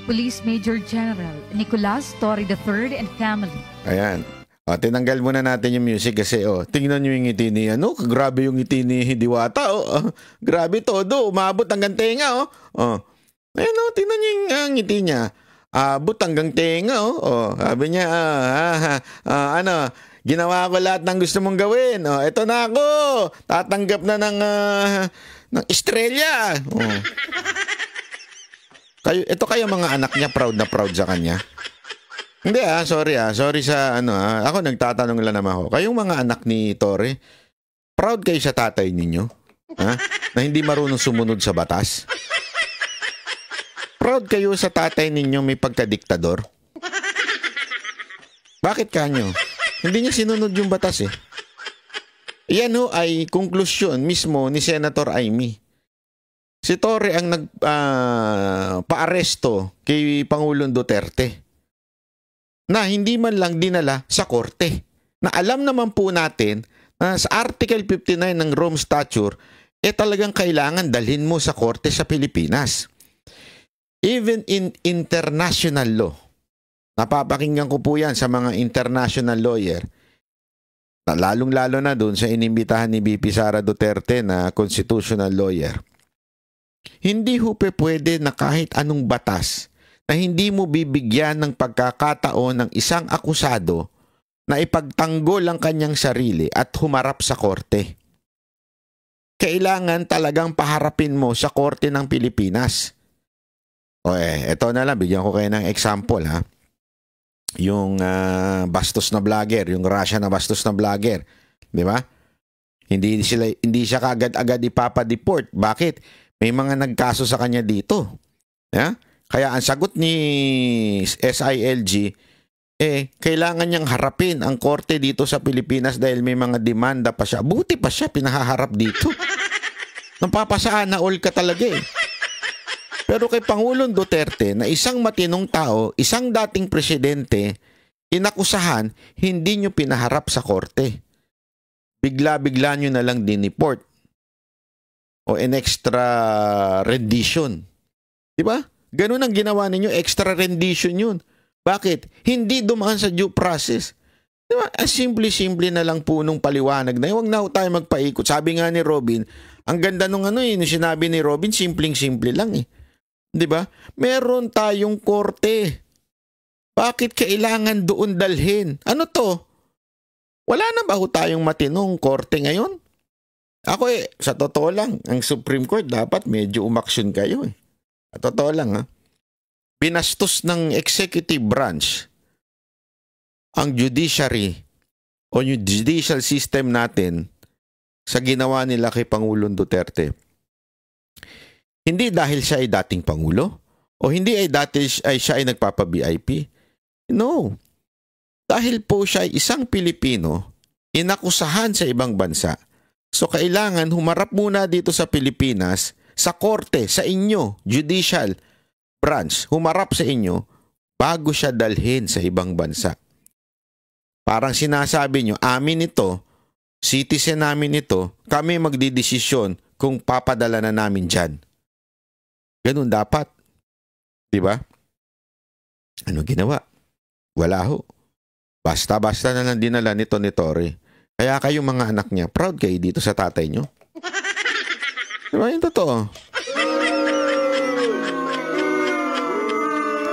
Police Major General Nicolas Torre III and family. Ayan. O, tinanggal muna natin yung music kasi tingnan nyo yung ngiti ni grabe yung ngiti ni Diwata grabe todo, umabot hanggang tenga Ayan tingnan nyo yung ngiti niya. Abot hanggang tenga sabi niya ginawa ko lahat ng gusto mong gawin. Eto na ako. Tatanggap na ng estrella. Kayo mga anak niya proud na proud sa kanya. Hindi sorry sa ako nagtatanong lang naman ako. Kayong mga anak ni Torre, proud kayo sa tatay ninyo? Na hindi marunong sumunod sa batas? Proud kayo sa tatay ninyo may pagkadiktador? Bakit kanyo? Hindi niya sinunod yung batas Yan ay konklusyon mismo ni Senator Amy. Si Torre ang nagpa-aresto kay Pangulong Duterte na hindi man lang dinala sa korte. Na alam naman po natin na sa Article 59 ng Rome Statute, talagang kailangan dalhin mo sa korte sa Pilipinas. Even in international law, napapakinggan ko po yan sa mga international lawyer, lalong-lalo na dun sa inimbitahan ni BP Sara Duterte na constitutional lawyer. Hindi pwede na kahit anong batas na hindi mo bibigyan ng pagkakataon ng isang akusado na ipagtanggol ang kanyang sarili at humarap sa korte. Kailangan talagang paharapin mo sa korte ng Pilipinas. Eto na lang, bigyan ko kayo ng example Yung bastos na vlogger, yung Russia na bastos na vlogger, di ba? Hindi siya kaagad-agad ipapa-deport. Bakit? May mga nagkaso sa kanya dito. Kaya ang sagot ni SILG, kailangan niyang harapin ang korte dito sa Pilipinas dahil may mga demanda pa siya. Buti pa siya pinahaharap dito. Napapasaan na all ka talaga Pero kay Pangulong Duterte na isang matinong tao, isang dating presidente, inakusahan, hindi niyo pinaharap sa korte. Bigla-bigla niyo na lang dineport. O in extra rendition. Diba? Ganun ang ginawa ninyo, extra rendition yun. Bakit? Hindi dumaan sa due process. Diba? Simple-simple na lang po nung paliwanag na huwag na tayo magpaikot. Sabi nga ni Robin, ang ganda nung nung sinabi ni Robin, simpleng-simple lang Diba? Meron tayong korte. Bakit kailangan doon dalhin? Ano to? Wala na ba tayong matinong korte ngayon? Ako sa totoo lang, ang Supreme Court dapat medyo umaksyon kayo Sa totoo lang binastos ng executive branch ang judiciary o yung judicial system natin sa ginawa nila kay Pangulong Duterte. Hindi dahil siya ay dating Pangulo o hindi ay siya ay nagpapa-VIP. No. Dahil po siya ay isang Pilipino inakusahan sa ibang bansa. So kailangan humarap muna dito sa Pilipinas, sa korte, sa inyo, judicial branch, humarap sa inyo bago siya dalhin sa ibang bansa. Parang sinasabi nyo, amin ito, citizen namin ito, kami magdidesisyon kung papadala na namin dyan. Ganun dapat. Diba? Ano ginawa? Wala Basta-basta na lang dinala nito ni Torre. Kaya kayong mga anak niya, proud kayo dito sa tatay nyo? Diba yung totoo?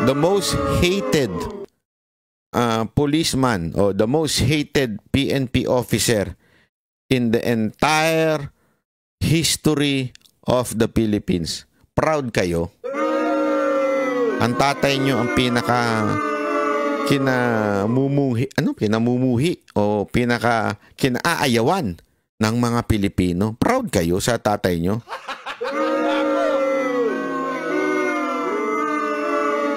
The most hated policeman o the most hated PNP officer in the entire history of the Philippines. Proud kayo? Ang tatay nyo ang pinamumuhi o kinaayawan ng mga Pilipino. Proud kayo sa tatay nyo?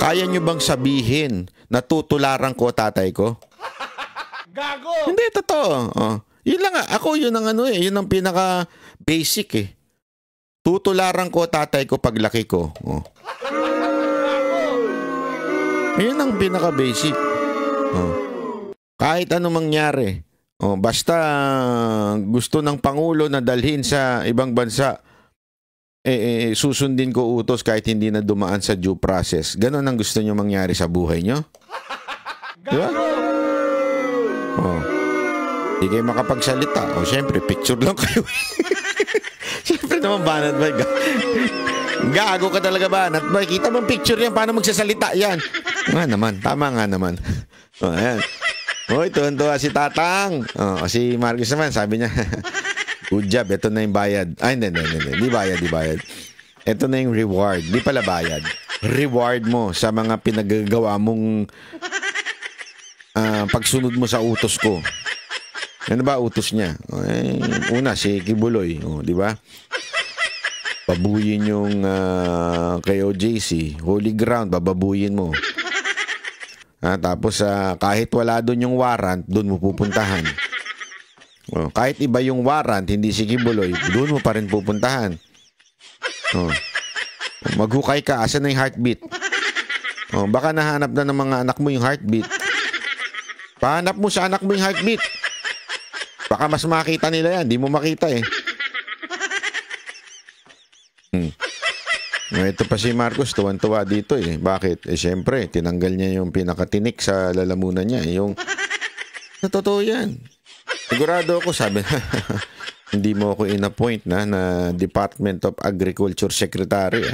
Kaya nyo bang sabihin na tutularan ko tatay ko? Gago! Hindi, totoo. Yun lang ako, yun ang yun ang pinaka basic Tutularan ko tatay ko paglaki ko. Yun ang pinaka-basic. Kahit ano mangyari. Basta gusto ng Pangulo na dalhin sa ibang bansa, susundin ko utos kahit hindi na dumaan sa due process. Ganon ang gusto nyo mangyari sa buhay nyo? Di ba? Oh. Hindi kayo makapagsalita. O, syempre, picture lang kayo. Syempre naman, Banat Boy. Gago ka talaga, Banat Boy. Kita mo picture yan, paano magsasalita yan? Nga naman, tama nga naman. O, ayan. Uy, tuwan-tuwa si Tatang. O, si Marcos naman, sabi niya, good job, ito na yung bayad. Ay, hindi. Di bayad. Ito na yung reward. Di pala bayad. Reward mo sa mga pinagagawa mong pagsunod mo sa utos ko. Ano ba utos niya? Una, si Kibuloy. Di ba? Babuyin yung kay OJC. Holy ground, bababuyin mo. Tapos kahit wala doon yung warrant, doon mo pupuntahan. Kahit iba yung warrant, hindi si Kibuloy, doon mo pa rin pupuntahan. Maghukay ka, asan na yung heartbeat? Baka nahanap na ng mga anak mo yung heartbeat. Pahanap mo sa anak mo yung heartbeat. Baka mas makita nila yan, di mo makita eh. Ito pa si Marcos, tuwan-tuwa dito eh. Bakit? Siyempre, tinanggal niya yung pinakatinik sa lalamunan niya. Yung, totoo yan. Sigurado ako, sabi, hindi mo ako in-appoint na Department of Agriculture Secretary.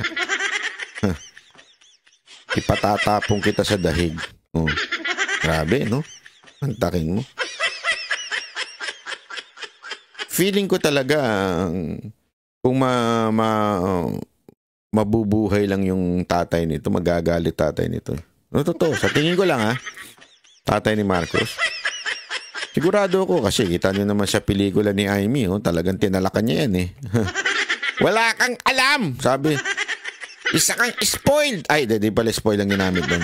Ipatatapong kita sa dahig. Grabe, no? Antakin mo. Feeling ko talaga, kung mabubuhay lang yung tatay nito, magagalit tatay nito. Totoo, sa tingin ko lang tatay ni Marcos. Sigurado ako kasi kita nyo naman sa pelikula ni Amy, talagang tinalakan niya yan eh. Wala kang alam, sabi. Isa kang spoiled. Ay, di pala spoil lang ginamit doon.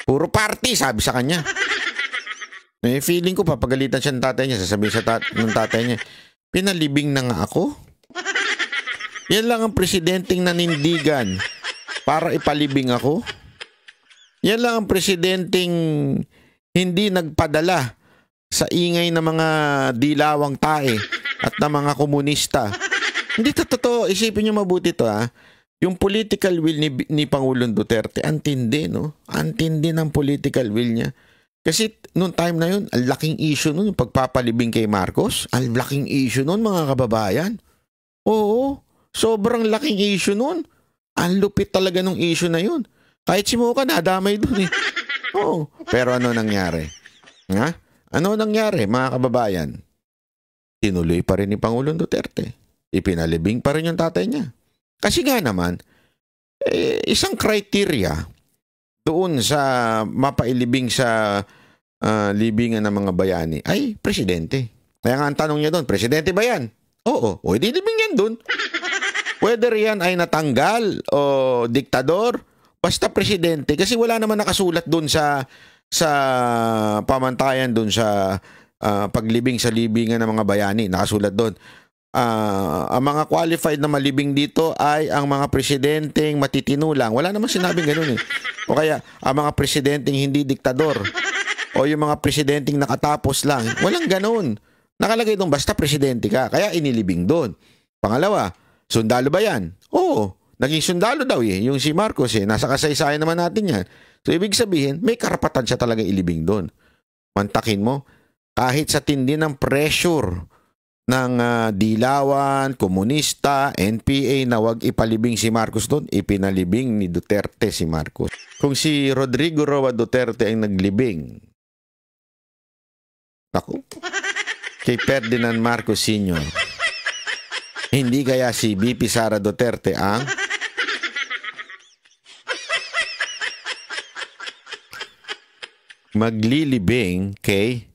Puro party, sabi sa kanya. Feeling ko papagalitan siya ng tatay niya, sasabihin ng tatay niya, pinalibing na nga ako. Yan lang ang presidenteng nanindigan para ipalibing ako. Yan lang ang presidenteng hindi nagpadala sa ingay ng mga dilawang tae at ng mga komunista. Hindi to totoo. Isipin nyo mabuti to Yung political will ni Pangulong Duterte, antindi, no? Antindi ng political will niya. Kasi noong time na yun, ang laking issue nun, yung pagpapalibing kay Marcos. Ang laking issue nun, mga kababayan. Oo, sobrang laking issue nun. Ang lupit talaga ng issue na yun. Kahit si Mocha, nadamay dun eh. Oo, pero ano nangyari? Ano nangyari, mga kababayan? Tinuloy pa rin ni Pangulong Duterte. Ipinalibing pa rin yung tatay niya. Kasi nga naman, isang criteria doon sa mapailibing sa libingan ng mga bayani ay presidente. Kaya nga ang tanong niya doon, presidente ba yan? Oo. O ilibing yan doon. Whether yan ay natanggal o diktador, basta presidente. Kasi wala naman nakasulat doon sa pamantayan doon sa paglibing sa libingan ng mga bayani. Nakasulat doon. Ang mga qualified na malibing dito ay ang mga presidenteng matitino lang. Wala naman sinabing ganun eh. O kaya, ang mga presidenteng hindi diktador. O yung mga presidenteng nakatapos lang. Walang ganun. Nakalagay doon, basta presidente ka. Kaya inilibing doon. Pangalawa, sundalo ba yan? Oo. Naging sundalo daw eh. Yung si Marcos eh. Nasa kasaysayan naman natin yan. So, ibig sabihin, may karapatan siya talaga ilibing doon. Mantakin mo, kahit sa tindi ng pressure ng dilawan, komunista, NPA na wag ipalibing si Marcos doon, ipinalibing ni Duterte si Marcos. Kung si Rodrigo Roa Duterte ay naglibing, ako, kay Ferdinand Marcos Sr., hindi kaya si BP Sara Duterte ang maglilibing kay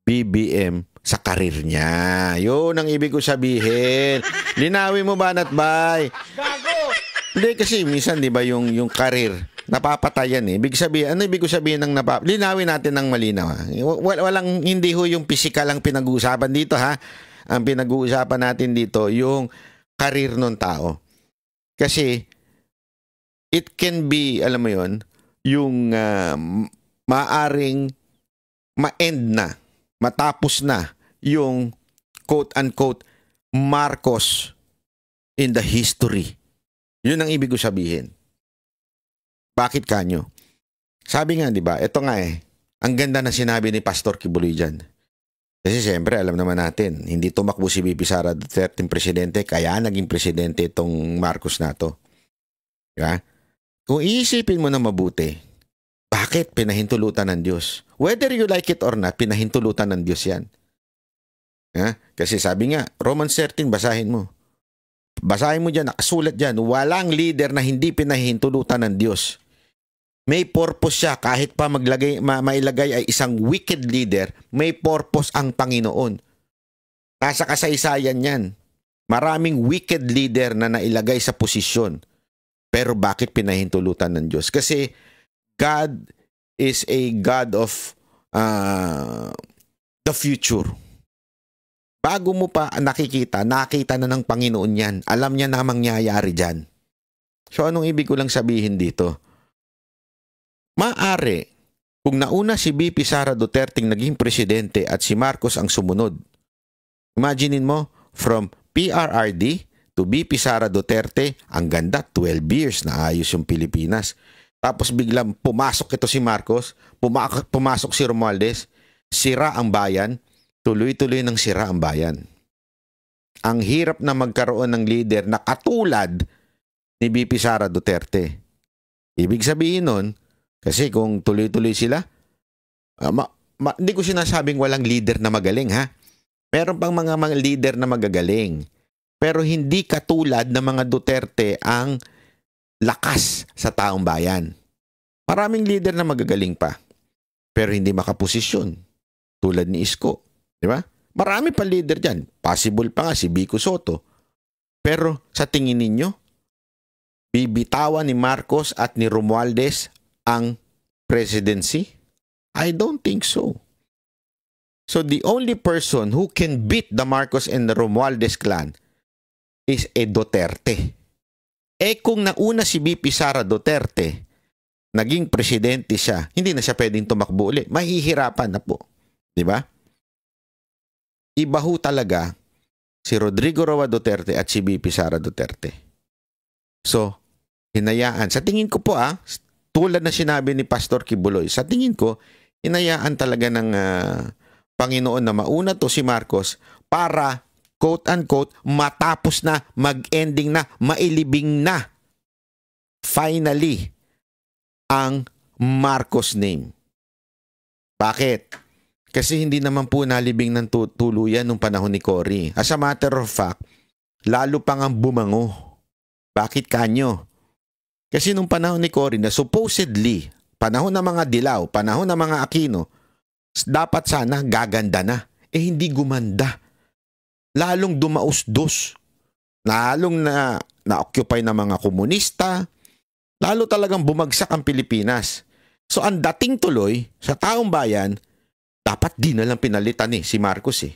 BBM sa karir niya. Yun ang ibig ko sabihin. Linawin mo ba, Natbay? Gago! Hindi kasi minsan, di ba, yung karir, napapatayan eh. Ibig sabihin, ano ibig ko sabihin ng linawin natin ng malinaw. Walang, hindi ho yung physical ang pinag-uusapan dito ha. Ang pinag-uusapan natin dito, yung karir ng tao. Kasi, it can be, alam mo yon, yung maaring ma-end na, matapos na yung quote-unquote Marcos in the history. Yun ang ibig ko sabihin. Bakit kanyo? Sabi nga, di ba, ito nga ang ganda na sinabi ni Pastor Kibuloy dyan. Kasi siyempre, alam naman natin, hindi tumakbo si VP Sara Duterte presidente, kaya naging presidente itong Marcos na to. Diba? Kung iisipin mo na mabuti, bakit pinahintulutan ng Diyos? Whether you like it or not, pinahintulutan ng Diyos yan. Kasi sabi nga, Romans 13, basahin mo. Basahin mo dyan, nakasulat dyan, walang leader na hindi pinahintulutan ng Diyos. May purpose siya, kahit pa mailagay ay isang wicked leader, may purpose ang Panginoon. Nasa kasaysayan yan. Maraming wicked leader na nailagay sa posisyon. Pero bakit pinahintulutan ng Diyos? Kasi God is a God of the future. Bago mo pa nakita na ng Panginoon yan. Alam niya na mangyayari dyan. So anong ibig ko lang sabihin dito? Maaari, kung nauna si VP Sara Duterte naging presidente at si Marcos ang sumunod. Imaginein mo, from PRRD to VP Sara Duterte, ang ganda, 12 years na ayos yung Pilipinas. Tapos biglang pumasok ito si Marcos, pumasok si Romualdez, sira ang bayan, tuloy-tuloy ng sira ang bayan. Ang hirap na magkaroon ng leader na katulad ni VP Sara Duterte. Ibig sabihin nun, kasi kung tuloy-tuloy sila, hindi ko sinasabing walang leader na magaling ha. Meron pang mga leader na magagaling. Pero hindi katulad ng mga Duterte ang lakas sa taong bayan. Maraming leader na magagaling pa. Pero hindi makaposisyon. Tulad ni Isko. Di ba? Marami pa leader dyan. Possible pa nga si Vico Soto. Pero sa tingin ninyo, bibitawan ni Marcos at ni Romualdez ang presidency? I don't think so. So the only person who can beat the Marcos and the Romualdez clan is a Duterte. Kung nauna si VP Sara Duterte, naging presidente siya, hindi na siya pwedeng tumakbo ulit. Mahihirapan na po. Di ba? Iba ho talaga si Rodrigo Roa Duterte at si VP Sara Duterte. So, hinayaan. Sa tingin ko po tulad na sinabi ni Pastor Kibuloy, sa tingin ko, hinayaan talaga ng Panginoon na mauna to si Marcos para, quote-unquote, matapos na, mag-ending na, mailibing na, finally, ang Marcos name. Bakit? Kasi hindi naman po nalibing ng tuluyan nung panahon ni Cory. As a matter of fact, lalo pang ang bumango. Bakit kanyo? Kasi nung panahon ni Cory na supposedly, panahon ng mga Dilaw, panahon ng mga Aquino, dapat sana gaganda na. Hindi gumanda. Lalong dumausdos. Lalong na-occupy ng mga komunista. Lalo talagang bumagsak ang Pilipinas. So ang dating tuloy sa taong bayan, dapat di na lang pinalitan si Marcos .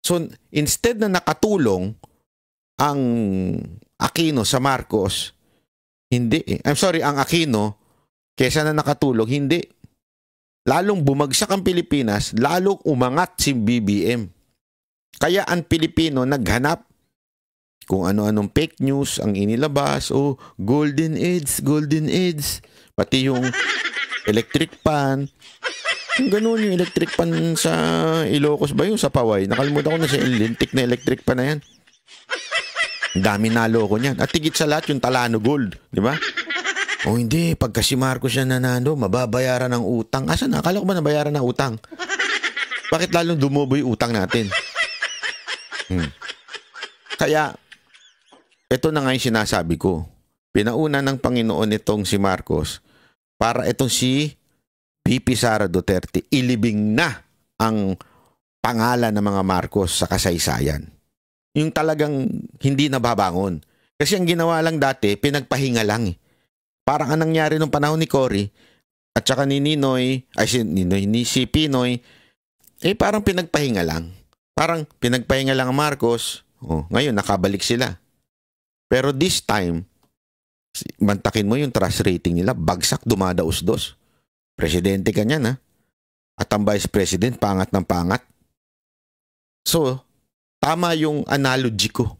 So instead na nakatulong ang Aquino sa Marcos, hindi ang Aquino, kesa na nakatulong, hindi. Lalong bumagsak ang Pilipinas, lalong umangat si BBM. Kaya ang Pilipino naghanap kung ano-anong fake news ang inilabas. Golden age. Pati yung electric pan. Yung ganun, yung electric pan sa Ilocos ba yung sa Paway? Nakalimutan ko na sa lintik na electric pan na yan. Ang dami naloko niyan. At tigit sa lahat yung Talano Gold. Di ba? Hindi. Pagka si Marcos siya nanalo, mababayaran ng utang. Asa na? Akala ko ba nabayaran ng utang? Bakit lalong dumubo yung utang natin? Kaya, ito na nga yung sinasabi ko. Pinauna ng Panginoon itong si Marcos para itong si VP Sara Duterte ilibing na ang pangalan ng mga Marcos sa kasaysayan. Yung talagang hindi nababangon. Kasi ang ginawa lang dati, pinagpahinga lang . Parang anong nangyari nung panahon ni Cory at saka ni si Pinoy, parang pinagpahinga lang. Parang pinagpahinga lang ang Marcos. Ngayon, nakabalik sila. Pero this time, mantakin mo yung trust rating nila, bagsak, dumadaos-dos. Presidente ka niyan, at ang vice president, pangat ng pangat. So, tama yung analogy ko.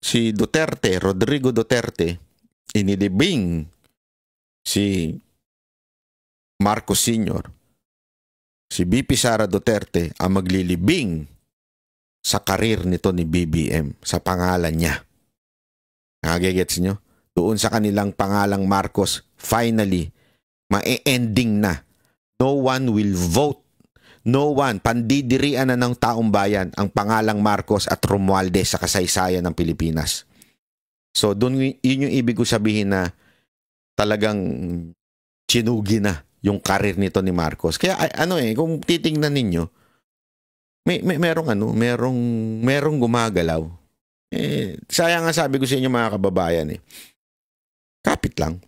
si Duterte, Rodrigo Duterte, inilibing si Marcos Sr., si BP Sara Duterte ang maglilibing sa karir nito ni BBM, sa pangalan niya. Nagigets nyo? Doon sa kanilang pangalang Marcos, finally, ma-ending na. No one will vote. No one. Pandidirian na ng taong bayan ang pangalang Marcos at Romualdez sa kasaysayan ng Pilipinas. So, doon yun yung ibig ko sabihin na talagang chinugi na yung karir nito ni Marcos. Kaya kung titingnan ninyo, merong gumagalaw. Sayang nga sabi ko sa inyo mga kababayan kapit lang.